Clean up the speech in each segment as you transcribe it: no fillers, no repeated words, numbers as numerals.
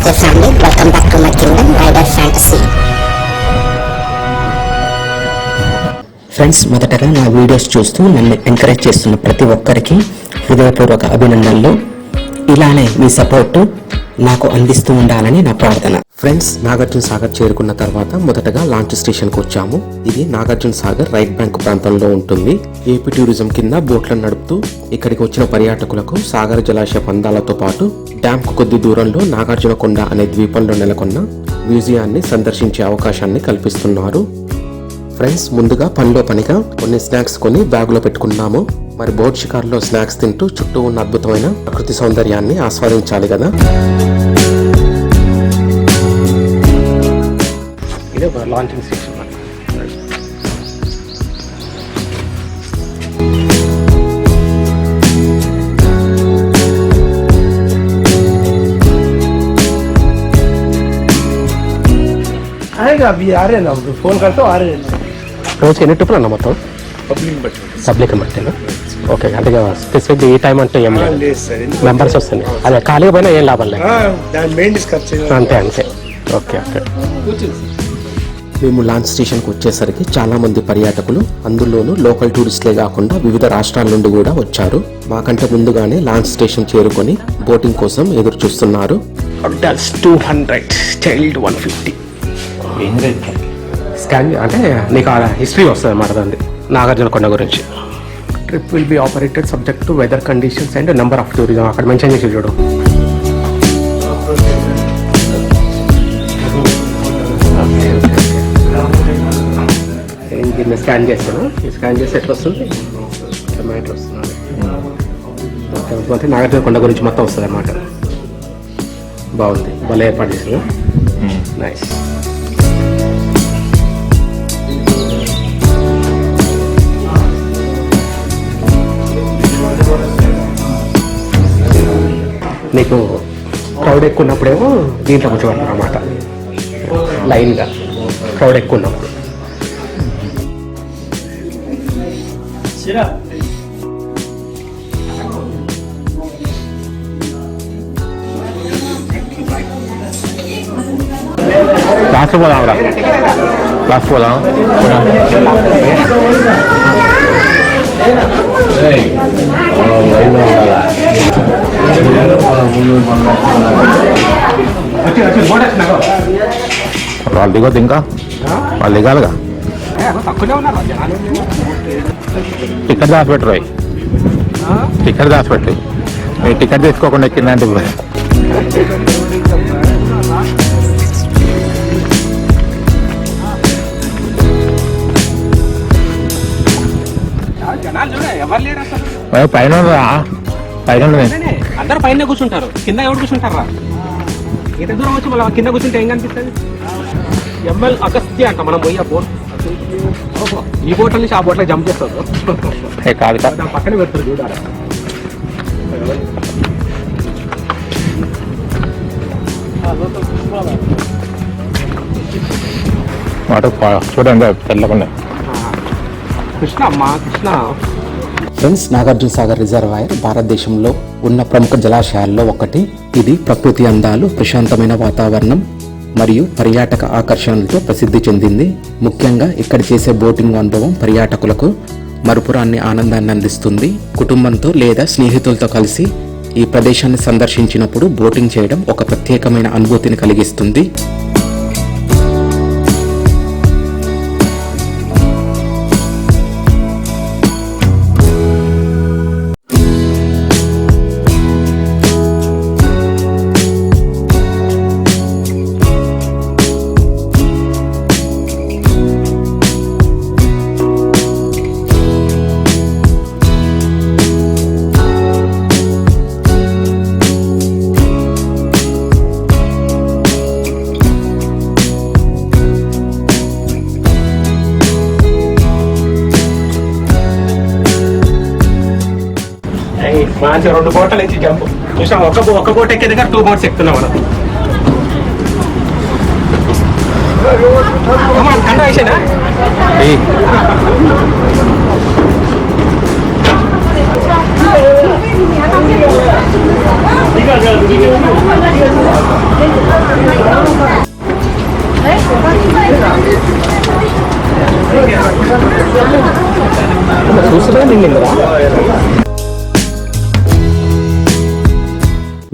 Okay family, welcome back to my kingdom, Rider Fantasy. Friends, మొదటగా నా videos చూస్తూ నన్ను ఎంకరేజ్ చేస్తున్న ప్రతి ఒక్కరికి హృదయపూర్వక అభినందనలు. ఇలానే మీ సపోర్టు నాకు అందిస్తూ ఉండాలని నా ప్రార్థన. ఫ్రెండ్స్, నాగార్జున సాగర్ చేరుకున్న తర్వాత మొదటగా లాంచ్ స్టేషన్కి వచ్చాము. ఇది నాగార్జున సాగర్ రైట్ బ్యాంక్ ప్రాంతంలో ఉంటుంది. ఏపీ టూరిజం కింద బోట్లను నడుపుతూ ఇక్కడికి వచ్చిన పర్యాటకులకు సాగర జలాశయ పందాలతో పాటు డ్యామ్ కు కొద్ది దూరంలో నాగార్జున కొండ అనే ద్వీపంలో నెలకొన్న మ్యూజియాన్ని సందర్శించే అవకాశాన్ని కల్పిస్తున్నారు. ఫ్రెండ్స్, ముందుగా పనిలో పనిగా కొన్ని స్నాక్స్ కొని బ్యాగులో పెట్టుకున్నాము. మరి బోట్ షికార్లో స్నాక్స్ తింటూ చుట్టూ ఉన్న అద్భుతమైన ప్రకృతి సౌందర్యాన్ని ఆస్వాదించాలి కదా. ఇదే లాంచింగ్ స్టేషన్. आएगा अभी आ रहे हैं ना, फोन करते हो आ रहे हैं. రోజు ఎన్ని ట్రిప్పులు అన్న మొత్తం? పబ్లిక్ బట్టేనా? ఓకే, అంటే స్పెసిఫిక్ ఈ టైం అంటే ఏం లేదు, మెంబర్స్ వస్తుంది. అదే ఖాళీగా పోయినా ఏం లాభం లేదు, అంతే అంతే. Okay okay. మేము లాంచ్ స్టేషన్కి వచ్చేసరికి చాలా మంది పర్యాటకులు, అందులోనూ లోకల్ టూరిస్టులే కాకుండా వివిధ రాష్ట్రాల నుండి కూడా వచ్చారు. మాకంటే ముందుగానే లాంచ్ స్టేషన్ చేరుకొని బోటింగ్ కోసం ఎదురు చూస్తున్నారు. Adults 200, child 150. స్కాన్ అంటే నీకు హిస్టరీ వస్తుంది అన్నమాట దాన్ని, నాగార్జున కొండ గురించి. Trip will be operated subject to weather conditions and number of tourism. అక్కడ మెన్షన్ చేసి చూడు. దీన్ని స్కాన్ చేస్తాను. స్కాన్ చేసి ఎట్లా వస్తుంది, ఎట్లా వస్తున్నాడు. ఓకే, నాగార్జున కొండ గురించి మొత్తం వస్తుంది అన్నమాట. బాగుంది, భలే ఏర్పాటు చేసాను. నైస్. నీకు క్రౌడ్ ఎక్కువ ఉన్నప్పుడేమో దీంట్లో కూర్చోబడతారు అన్నమాట, లైన్గా. క్రౌడ్ ఎక్కువ ఉన్నప్పుడు లాస్ట్ పోదాం రా, లాస్ట్ పోదాం. వాళ్ళు దిగొద్దు, ఇంకా వాళ్ళు దిగాలిగా. Ticket దాచిపెట్టరు, ticket దాచిపెట్టు. మీరు టికెట్ తీసుకోకుండా ఎక్కిందంటే పైన అందరు పైన కూర్చుంటారు, కింద ఎవరు కూర్చుంటారా? ఇంత దూరం వచ్చి మళ్ళీ కింద కూర్చుంటే ఏం కనిపిస్తుంది? ఎంఎల్ అగస్త్య అంట. మనం పోయి ఆ బోట్, ఈ బోట్ నుంచి ఆ బోట్లో జంప్ చేస్తారు. కాదు దాని పక్కనే పెడతారు చూడాలి. చూడండి తెల్లకుండా. కృష్ణ అమ్మా, కృష్ణ. ఫ్రెండ్స్, నాగార్జున సాగర్ రిజర్వాయర్ భారతదేశంలో ఉన్న ప్రముఖ జలాశయాల్లో ఒకటి. ఇది ప్రకృతి అందాలు, ప్రశాంతమైన వాతావరణం మరియు పర్యాటక ఆకర్షణలతో ప్రసిద్ధి చెందింది. ముఖ్యంగా ఇక్కడ చేసే బోటింగ్ అనుభవం పర్యాటకులకు మరుపురాన్ని ఆనందాన్ని అందిస్తుంది. కుటుంబంతో లేదా స్నేహితులతో కలిసి ఈ ప్రదేశాన్ని సందర్శించినప్పుడు బోటింగ్ చేయడం ఒక ప్రత్యేకమైన అనుభూతిని కలిగిస్తుంది. మంచి 2 బోట్ల నుంచి జంప్ చూసాం. ఒక్క బోట్ ఎక్కే దగ్గర 2 బోట్స్ ఎక్కుతున్నాం మనం. కండ వేసేనా?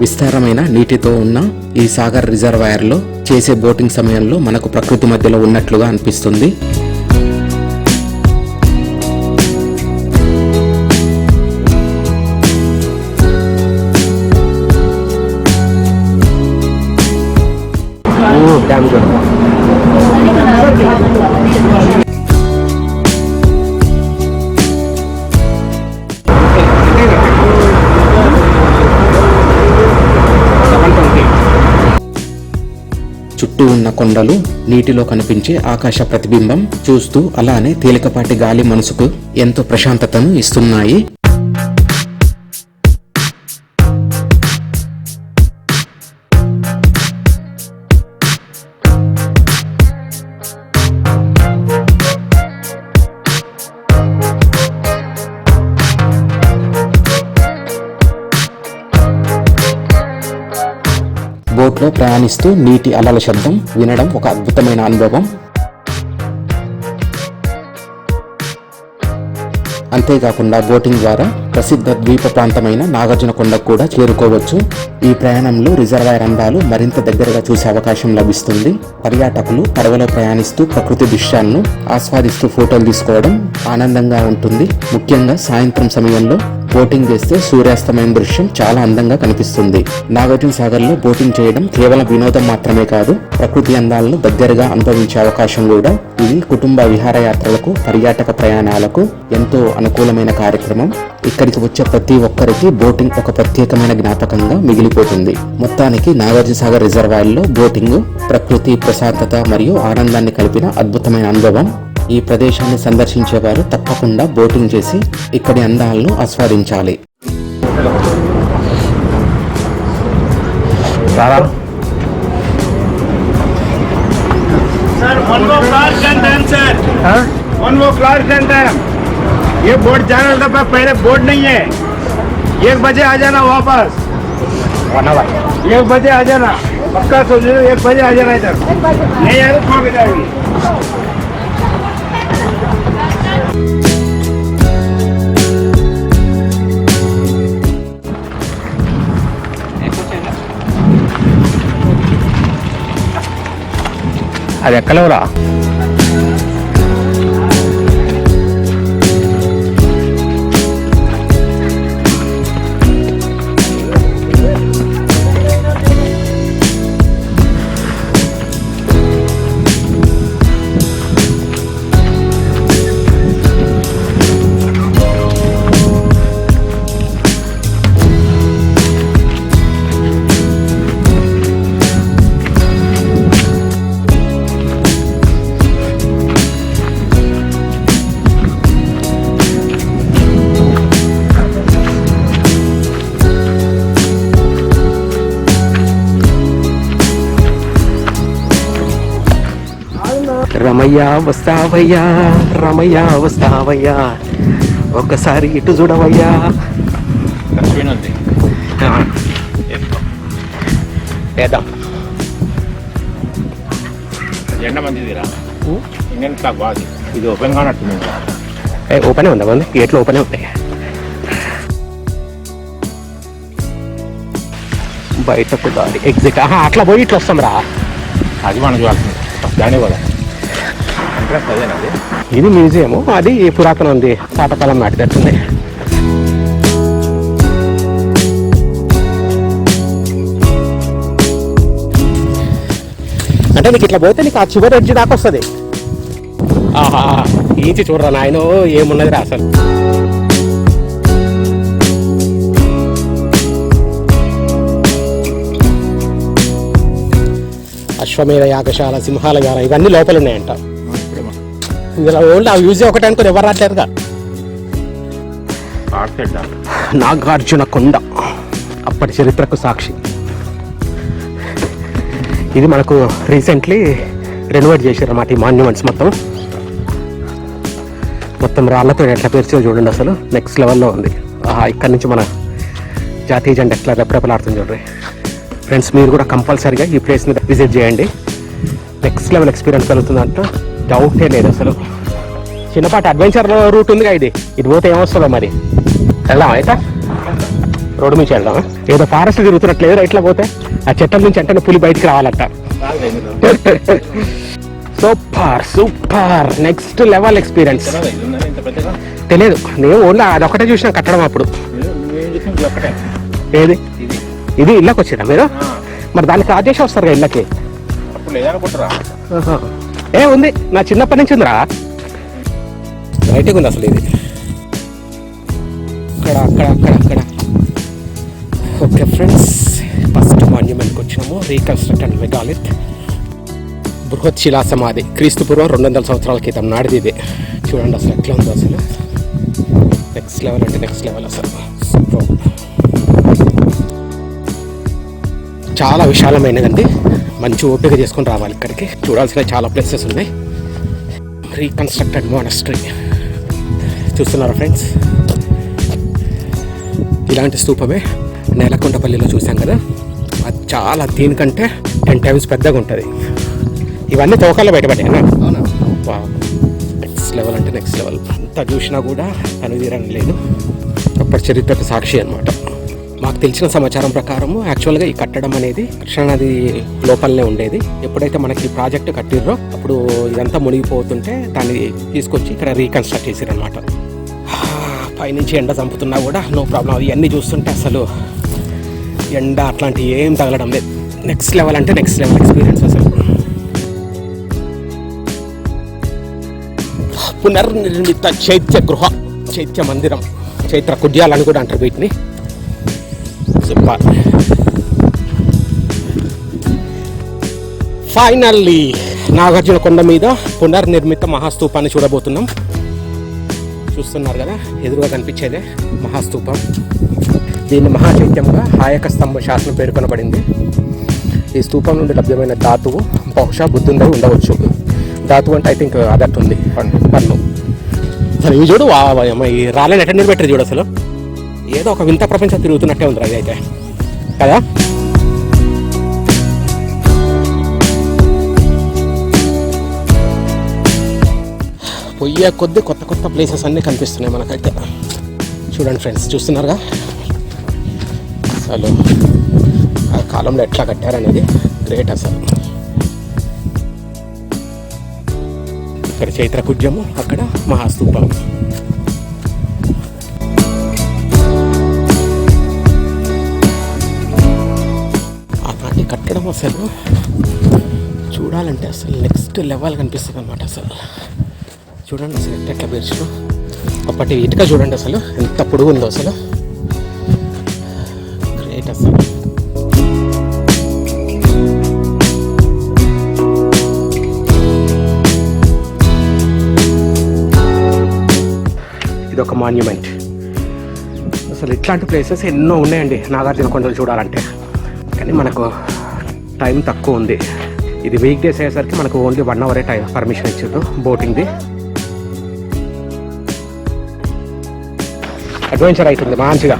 విస్తారమైన నీటితో ఉన్న ఈ సాగర్ రిజర్వాయర్లో చేసే బోటింగ్ సమయంలో మనకు ప్రకృతి మధ్యలో ఉన్నట్లుగా అనిపిస్తుంది. చుట్టూ ఉన్న కొండలు, నీటిలో కనిపించే ఆకాశ ప్రతిబింబం చూస్తూ అలానే తేలికపాటి గాలి మనసుకు ఎంతో ప్రశాంతతను ఇస్తున్నాయి. బోట్లో ప్రయాణిస్తూ నీటి అలల శబ్దం వినడం ఒక అద్భుతమైన అనుభవం. అంతేకాకుండా బోటింగ్ ద్వారా ప్రసిద్ధ ద్వీప ప్రాంతమైన నాగార్జునకొండకు కూడా చేరుకోవచ్చు. ఈ ప్రయాణంలో రిజర్వాయర్ అందాలు మరింత దగ్గరగా చూసే అవకాశం లభిస్తుంది. పర్యాటకులు పడవలో ప్రయాణిస్తూ ప్రకృతి దృశ్యాలను ఆస్వాదిస్తూ ఫోటోలు తీసుకోవడం ఆనందంగా ఉంటుంది. ముఖ్యంగా సాయంత్రం సమయంలో బోటింగ్ చేస్తే సూర్యాస్తమయం దృశ్యం చాలా అందంగా కనిపిస్తుంది. నాగార్జున సాగర్లో బోటింగ్ చేయడం కేవలం వినోదం మాత్రమే కాదు, ప్రకృతి అందాలను దగ్గరగా అనుభవించే అవకాశం కూడా. ఇది కుటుంబ విహారయాత్రలకు, పర్యాటక ప్రయాణాలకు ఎంతో అనుకూలమైన కార్యక్రమం. ఇక్కడికి వచ్చే ప్రతి ఒక్కరికి బోటింగ్ ఒక ప్రత్యేకమైన జ్ఞాపకంగా మిగిలిపోతుంది. మొత్తానికి నాగార్జున సాగర్ రిజర్వాయర్లో బోటింగ్ ప్రకృతి, ప్రశాంతత మరియు ఆనందాన్ని కలిపిన అద్భుతమైన అనుభవం. ఈ ప్రదేశాన్ని సందర్శించేవారు తప్పకుండా బోటింగ్ చేసి ఇక్కడి అందాలను ఆస్వాదించాలి. सर वन वो फ्लावर का टाइम सर, वन वो फ्लावर का टाइम. ये बोट जाना था पर पहले बोट नहीं है. 1 बजे आ जाना वापस. 1 बजे आ जाना पक्का, सोच लो 1 बजे आ जाना इधर. नहीं आए तो छोड़ के जाएगी. అది ఎక్కలేవురా. రమయ్య వస్తావయ్యా, రమయ్య వస్తావయ్యా, ఒక్కసారి ఇటు చూడవయ్యా. వేద్దాం. ఎండ మంచిదిరా, ఇండియన్ ఫ్లాగ్ బాగుంది. ఇది ఓపెన్ కానట్టుంది. ఓపెనే ఉందా? ఉంది, గేట్లు ఓపెనే ఉంటాయి. బయటకు దాడి ఎగ్జిట్. అట్లా పోయి ఇట్లా వస్తాం రా. అది మనం చూడాల్సింది దాని కూడా. ఇంట్రెస్ట్ అదేనా? ఇది మ్యూజియం, అది పురాతన ఉంది, పాతకాలం నాటిదట్టుంది. అంటే నీకు ఇట్లా పోతే నీకు ఆ చివరి ఎడ్జి దాకా వస్తుంది. ఆహా, ఈంచి చూడరా నాయన, ఏమున్నది రా అసలు. అశ్వమేధ యాగశాల, సింహాల యాల, ఇవన్నీ లోపల ఉన్నాయంట. ఇందులో ఓన్లీ ఆ మ్యూజియం ఒకటే అనుకుని ఎవరు రావట్లేదుగా. నాగార్జునకొండ అప్పటి చరిత్రకు సాక్షి. ఇది మనకు రీసెంట్లీ రెనోవేట్ చేశారన్నమాట. ఈ మాన్యుమెంట్స్ మొత్తం రాళ్లతో ఎట్లా పేర్చో చూడండి, అసలు నెక్స్ట్ లెవెల్లో ఉంది. ఇక్కడి నుంచి మన జాతీయ జెండా ఎట్లా రెపరెపలాడుతుంది చూడండి ఫ్రెండ్స్. మీరు కూడా కంపల్సరీగా ఈ ప్లేస్ని విజిట్ చేయండి. నెక్స్ట్ లెవెల్ ఎక్స్పీరియన్స్ కలుగుతుందంట, డౌటే లేదు అసలు. చిన్నపాటి అడ్వెంచర్ రూట్ ఉందిగా ఇది పోతే ఏమొస్తుందో మరి. వెళ్దామా అయితే? రోడ్డు నుంచి వెళ్దామా? ఏదో ఫారెస్ట్ తిరుగుతున్నట్లేదు ఇట్లా పోతే. ఆ చెట్ల నుంచి అంటే పులి బయటికి రావాలంట. Super super, next level experience. తెలియదు, నేను ఓన్లీ అదొకటే చూసినా కట్టడం అప్పుడు. ఏది ఇది ఇళ్ళకి వచ్చిరా మీరు? మరి దాన్ని కాల్ చేసి వస్తారు కదా ఇళ్ళకి. ఏ ఉంది, నా చిన్నప్పటి నుంచి ఉందిరా. రైట్గా ఉంది అసలు ఇది. అక్కడ అక్కడ అక్కడ అక్కడ. ఓకే ఫ్రెండ్స్, ఫస్ట్ మాన్యుమెంట్కి వచ్చినాము. రీకన్స్ట్రక్ట్ అండ్ మెగాలిత్, బృహత్ శిలా సమాధి, క్రీస్తు పూర్వం 200 సంవత్సరాల క్రితం నాటిది ఇది. చూడండి అసలు ఎట్లా ఉందో అసలు. నెక్స్ట్ లెవెల్ అంటే నెక్స్ట్ లెవెల్ అసలు. చాలా విశాలమైనదండి, మంచి ఓపిక చేసుకొని రావాలి ఇక్కడికి. చూడాల్సిన చాలా ప్లేసెస్ ఉన్నాయి. రీకన్స్ట్రక్టెడ్ మోనస్ట్రీ చూస్తున్నారా ఫ్రెండ్స్? ఇలాంటి స్తూపమే నేలకొండపల్లిలో చూసాం కదా, అది చాలా దీనికంటే 10 times పెద్దగా ఉంటుంది. ఇవన్నీ తోకల్లో బయటపడ్డాయి. నెక్స్ట్ లెవెల్ అంటే నెక్స్ట్ లెవెల్. అంతా చూసినా కూడా కనుదీరని లేదు. అప్పటి చరిత్రకు సాక్షి అనమాట. మాకు తెలిసిన సమాచారం ప్రకారము యాక్చువల్గా ఈ కట్టడం అనేది కృష్ణానది లోపలనే ఉండేది. ఎప్పుడైతే మనకి ఈ ప్రాజెక్టు కట్టిర్రో అప్పుడు ఇదంతా మునిగిపోతుంటే దాన్ని తీసుకొచ్చి ఇక్కడ రీకన్స్ట్రక్ట్ చేసారనమాట. పైనుంచి ఎండ చంపుతున్నా కూడా నో ప్రాబ్లం. ఇవన్నీ చూస్తుంటే అసలు ఎండ అట్లాంటివి ఏం తగలడం లేదు. నెక్స్ట్ లెవెల్ అంటే నెక్స్ట్ లెవెల్ ఎక్స్పీరియన్స్ అసలు. పునర్నిర్మిత చైత్య గృహ, చైత్య మందిరం, చైత్ర కుడ్యాలని కూడా అంటారు వీటిని. ఫైనల్లీ నాగార్జున కొండ మీద పునర్నిర్మిత మహాస్తూపాన్ని చూడబోతున్నాం. చూస్తున్నారు కదా ఎదురుగా కనిపించేదే మహాస్తూపం. దీన్ని మహాచైత్యంగా హాయక స్తంభ శాసనం పేర్కొనబడింది. ఈ స్తూపం నుండి లభ్యమైన ధాతువు బహుశా బుద్ధుందై ఉండవచ్చు. ధాతువు అంటే ఐ థింక్ అదట్ ఉంది, పన్ను. అసలు ఇవి చూడు, ఈ రాలేని ఎటెండర్ పెట్టారు చూడు. అసలు ఏదో ఒక వింత ప్రపంచం తిరుగుతున్నట్టే ఉంది అది అయితే కదా. పోయే కొద్ది కొత్త కొత్త ప్లేసెస్ అన్నీ కనిపిస్తున్నాయి మనకైతే. చూడండి ఫ్రెండ్స్, చూస్తున్నారుగా అసలు ఆ కాలంలో ఎట్లా కట్టారనేది గ్రేట్ అసలు. ఇక్కడ చైత్ర కుడ్యము, అక్కడ మహాస్తూపం. ఆనాటి కట్టడం అసలు చూడాలంటే అసలు నెక్స్ట్ లెవెల్ కనిపిస్తుంది అనమాట. అసలు చూడండి అసలు ఎట్లా పేర్చు. అప్పటి ఇటుక చూడండి అసలు ఎంత పొడుగు ఉందో అసలు. గ్రేట్ అసలు. ఇదొక మాన్యుమెంట్. అసలు ఇట్లాంటి ప్లేసెస్ ఎన్నో ఉన్నాయండి నాగార్జున కొండలు చూడాలంటే, కానీ మనకు టైం తక్కువ ఉంది. ఇది వీక్ డేస్ అయ్యేసరికి మనకు ఓన్లీ 1 hour టైం పర్మిషన్ ఇచ్చారు బోటింగ్ది. అడ్వెంచర్ అవుతుంది మంచిగా.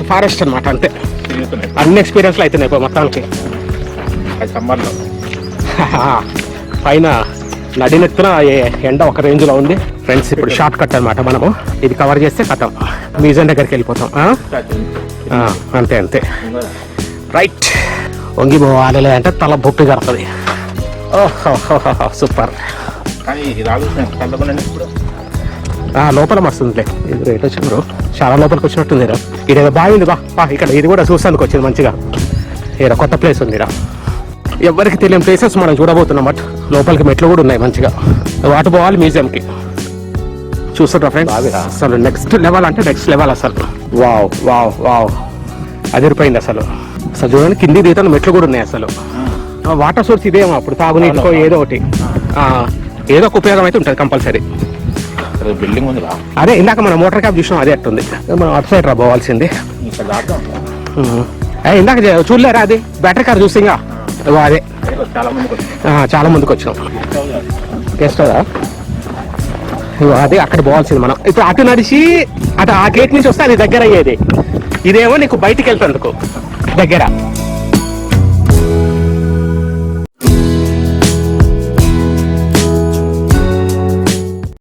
ఫారెస్ట్ అనమాట అంతే. అన్ని ఎక్స్పీరియన్స్లు అవుతున్నాయి ఇప్పుడు మొత్తానికి. పైన నడినెత్తున ఎండ ఒక రేంజ్లో ఉంది ఫ్రెండ్స్. ఇప్పుడు షార్ట్ కట్ అనమాట, మనము ఇది కవర్ చేస్తే కథం మ్యూజియం దగ్గరికి వెళ్ళిపోతాం. అంతే అంతే రైట్. వంగిపోవాలి లేదంటే తల బొప్పి కడుతుంది. ఓహో సూపర్. లోపల మస్తుందిలే. ఇది రేట్ వచ్చింది బ్రో, చాలా లోపలికి వచ్చినట్టుంది. ఇదేదో బాగుంది బా. ఇక్కడ ఇది కూడా చూస్తానికి వచ్చింది మంచిగా. ఇక్కడ కొత్త ప్లేస్ ఉంది. ఇక్కడ ఎవరికి తెలియని ప్లేసెస్ మనం చూడబోతున్నాం. బట్ లోపలికి మెట్లు కూడా ఉన్నాయి మంచిగా. వాటి పోవాలి మ్యూజియంకి. చూస్తారా ఫ్రెండ్స్, అసలు నెక్స్ట్ లెవెల్ అంటే నెక్స్ట్ లెవెల్ అసలు. వావ్ వావ్ వావ్, అదిరిపోయింది అసలు. అసలు చూడండి కింది దిగుతున్న మెట్లు కూడా ఉన్నాయి అసలు. వాటర్ సోర్స్ ఇదేమో అప్పుడు తాగునీటికో ఏదో ఒకటి, ఏదో ఒక ఉపయోగం అయితే ఉంటుంది కంపల్సరీ. బిల్డింగ్ ఉంది అదే ఇందాక మనం మోటార్ క్యాబ్ చూసినాం, అదే అట్టుంది. మనం అటు సైడ్ రా పోవాల్సింది. ఇందాక చూడలేరా అది బ్యాటరీ కార్ చూసింగా, అదే చాలా ముందుకు వచ్చినాం. గెస్ట్ కదా అదే అక్కడ పోవాల్సింది మనం. ఇప్పుడు అటు నడిచి అటు ఆ గేట్ నుంచి వస్తే అది దగ్గర అయ్యేది, ఇదేమో నీకు బయటికి వెళ్తాందుకు దగ్గర.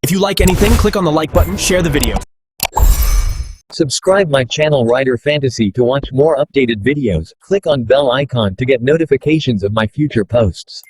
If you like anything, click on the like button, share the video. Subscribe my channel Rider Fantasy to watch more updated videos. Click on bell icon to get notifications of my future posts.